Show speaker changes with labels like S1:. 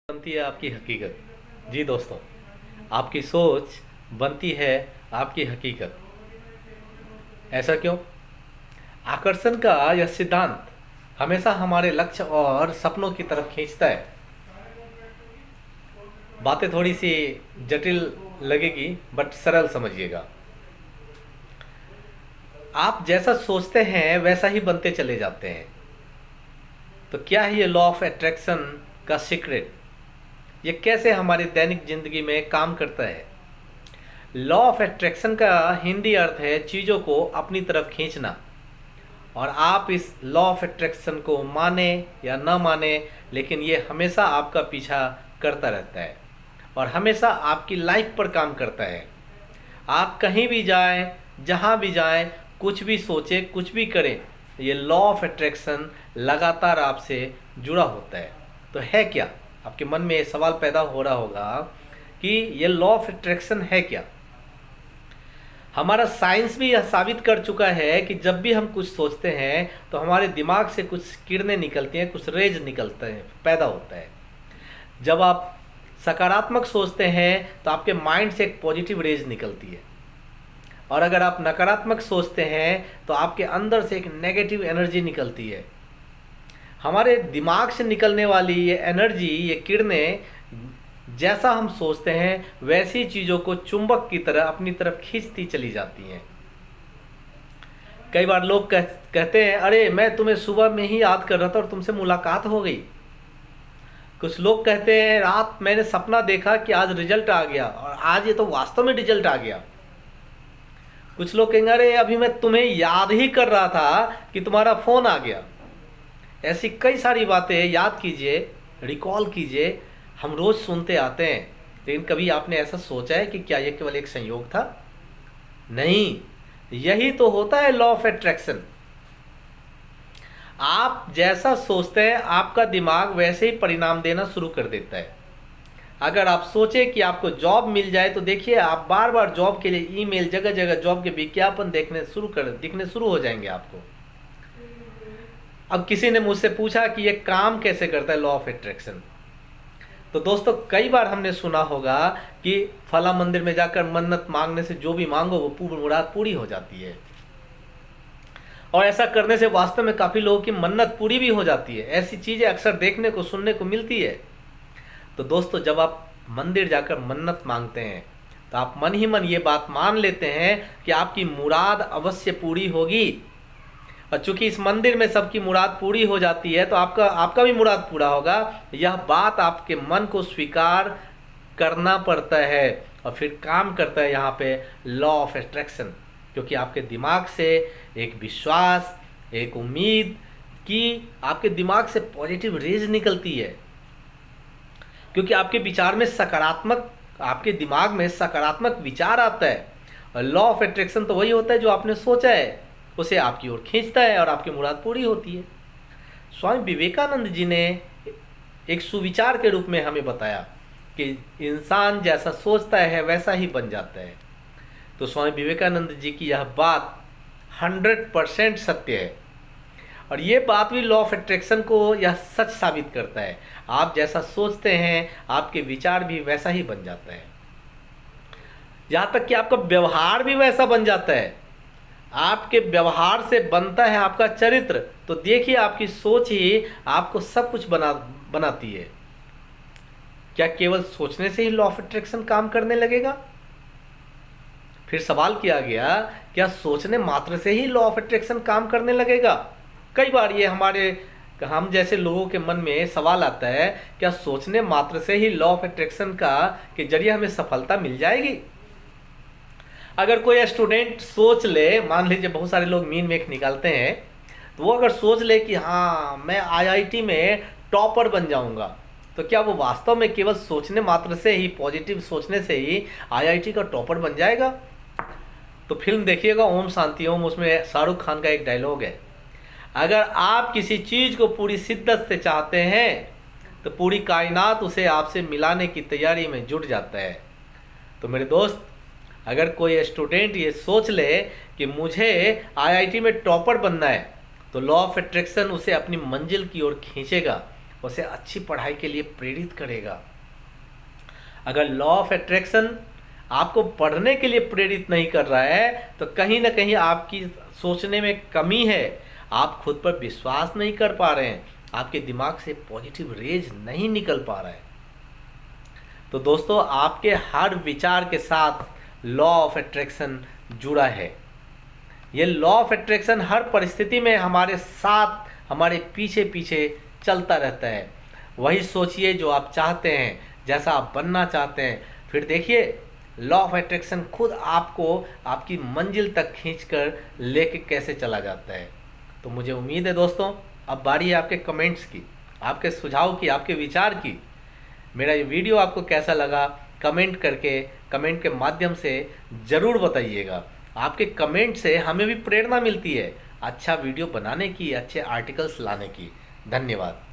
S1: बनती है आपकी हकीकत। जी दोस्तों, आपकी सोच बनती है आपकी हकीकत। ऐसा क्यों? आकर्षण का यह सिद्धांत हमेशा हमारे लक्ष्य और सपनों की तरफ खींचता है। बातें थोड़ी सी जटिल लगेगी बट सरल समझिएगा। आप जैसा सोचते हैं वैसा ही बनते चले जाते हैं। तो क्या है ये लॉ ऑफ अट्रैक्शन का सीक्रेट? ये कैसे हमारी दैनिक जिंदगी में काम करता है? लॉ ऑफ अट्रैक्शन का हिंदी अर्थ है चीज़ों को अपनी तरफ खींचना। और आप इस लॉ ऑफ अट्रैक्शन को माने या ना माने, लेकिन ये हमेशा आपका पीछा करता रहता है और हमेशा आपकी लाइफ पर काम करता है। आप कहीं भी जाएं, जहां भी जाएं, कुछ भी सोचें, कुछ भी करें, ये लॉ ऑफ अट्रैक्शन लगातार आपसे जुड़ा होता है। तो है क्या? आपके मन में ये सवाल पैदा हो रहा होगा कि ये लॉ ऑफ अट्रैक्शन है क्या? हमारा साइंस भी यह साबित कर चुका है कि जब भी हम कुछ सोचते हैं तो हमारे दिमाग से कुछ किरणें निकलती हैं, कुछ रेज निकलते हैं, पैदा होता है। जब आप सकारात्मक सोचते हैं तो आपके माइंड से एक पॉजिटिव रेज निकलती है, और अगर आप नकारात्मक सोचते हैं तो आपके अंदर से एक नेगेटिव एनर्जी निकलती है। हमारे दिमाग से निकलने वाली ये एनर्जी, ये किरणें, जैसा हम सोचते हैं वैसी चीज़ों को चुंबक की तरह अपनी तरफ खींचती चली जाती हैं। कई बार लोग कहते हैं, अरे मैं तुम्हें सुबह में ही याद कर रहा था और तुमसे मुलाकात हो गई। कुछ लोग कहते हैं, रात मैंने सपना देखा कि आज रिजल्ट आ गया, और आज ये तो वास्तव में रिजल्ट आ गया। कुछ लोग कहेंगे, अरे अभी मैं तुम्हें याद ही कर रहा था कि तुम्हारा फ़ोन आ गया। ऐसी कई सारी बातें याद कीजिए, रिकॉल कीजिए, हम रोज़ सुनते आते हैं। लेकिन कभी आपने ऐसा सोचा है कि क्या ये केवल एक संयोग था? नहीं, यही तो होता है लॉ ऑफ अट्रैक्शन। आप जैसा सोचते हैं आपका दिमाग वैसे ही परिणाम देना शुरू कर देता है। अगर आप सोचें कि आपको जॉब मिल जाए तो देखिए, आप बार बार जॉब के लिए ईमेल, जगह जगह जॉब के विज्ञापन दिखने शुरू हो जाएंगे आपको। अब किसी ने मुझसे पूछा कि ये काम कैसे करता है लॉ ऑफ अट्रैक्शन। तो दोस्तों, कई बार हमने सुना होगा कि फला मंदिर में जाकर मन्नत मांगने से जो भी मांगो वो पूर्ण मुराद पूरी हो जाती है। और ऐसा करने से वास्तव में काफ़ी लोगों की मन्नत पूरी भी हो जाती है। ऐसी चीज़ें अक्सर देखने को, सुनने को मिलती है। तो दोस्तों, जब आप मंदिर जाकर मन्नत मांगते हैं तो आप मन ही मन ये बात मान लेते हैं कि आपकी मुराद अवश्य पूरी होगी। और चूंकि इस मंदिर में सबकी मुराद पूरी हो जाती है तो आपका भी मुराद पूरा होगा। यह बात आपके मन को स्वीकार करना पड़ता है और फिर काम करता है यहाँ पे लॉ ऑफ अट्रैक्शन। क्योंकि आपके दिमाग से एक विश्वास, एक उम्मीद कि आपके दिमाग से पॉजिटिव रेज निकलती है। क्योंकि आपके विचार में आपके दिमाग में सकारात्मक विचार आता है। और लॉ ऑफ अट्रैक्शन तो वही होता है जो आपने सोचा है उसे आपकी ओर खींचता है और आपकी मुराद पूरी होती है। स्वामी विवेकानंद जी ने एक सुविचार के रूप में हमें बताया कि इंसान जैसा सोचता है वैसा ही बन जाता है। तो स्वामी विवेकानंद जी की यह बात 100% सत्य है, और ये बात भी लॉ ऑफ अट्रैक्शन को यह सच साबित करता है। आप जैसा सोचते हैं आपके विचार भी वैसा ही बन जाता है। यहाँ तक कि आपका व्यवहार भी वैसा बन जाता है। आपके व्यवहार से बनता है आपका चरित्र। तो देखिए, आपकी सोच ही आपको सब कुछ बनाती है। क्या केवल सोचने से ही लॉ ऑफ अट्रैक्शन काम करने लगेगा? फिर सवाल किया गया, क्या सोचने मात्र से ही लॉ ऑफ अट्रैक्शन काम करने लगेगा? कई बार ये हम जैसे लोगों के मन में सवाल आता है, क्या सोचने मात्र से ही लॉ ऑफ अट्रैक्शन के जरिए हमें सफलता मिल जाएगी? अगर कोई स्टूडेंट सोच ले, मान लीजिए बहुत सारे लोग मीन मेख निकालते हैं, तो वो अगर सोच ले कि हाँ मैं आईआईटी में टॉपर बन जाऊंगा, तो क्या वो वास्तव में केवल सोचने मात्र से ही, पॉजिटिव सोचने से ही आईआईटी का टॉपर बन जाएगा? तो फिल्म देखिएगा ओम शांति ओम, उसमें शाहरुख खान का एक डायलॉग है, अगर आप किसी चीज़ को पूरी शिद्दत से चाहते हैं तो पूरी कायनात उसे आपसे मिलाने की तैयारी में जुट जाता है। तो मेरे दोस्त, अगर कोई स्टूडेंट ये सोच ले कि मुझे आईआईटी में टॉपर बनना है, तो लॉ ऑफ अट्रैक्शन उसे अपनी मंजिल की ओर खींचेगा उसे अच्छी पढ़ाई के लिए प्रेरित करेगा। अगर लॉ ऑफ अट्रैक्शन आपको पढ़ने के लिए प्रेरित नहीं कर रहा है तो कहीं ना कहीं आपकी सोचने में कमी है, आप खुद पर विश्वास नहीं कर पा रहे हैं, आपके दिमाग से पॉजिटिव रेज नहीं निकल पा रहा है। तो दोस्तों, आपके हर विचार के साथ लॉ ऑफ अट्रैक्शन जुड़ा है। ये लॉ ऑफ अट्रैक्शन हर परिस्थिति में हमारे साथ, हमारे पीछे पीछे चलता रहता है। वही सोचिए जो आप चाहते हैं, जैसा आप बनना चाहते हैं, फिर देखिए लॉ ऑफ अट्रैक्शन खुद आपको आपकी मंजिल तक खींचकर लेके कैसे चला जाता है। तो मुझे उम्मीद है दोस्तों, अब बारी है आपके कमेंट्स की, आपके सुझाव की, आपके विचार की। मेरा ये वीडियो आपको कैसा लगा कमेंट करके, कमेंट के माध्यम से ज़रूर बताइएगा। आपके कमेंट से हमें भी प्रेरणा मिलती है अच्छा वीडियो बनाने की, अच्छे आर्टिकल्स लाने की। धन्यवाद।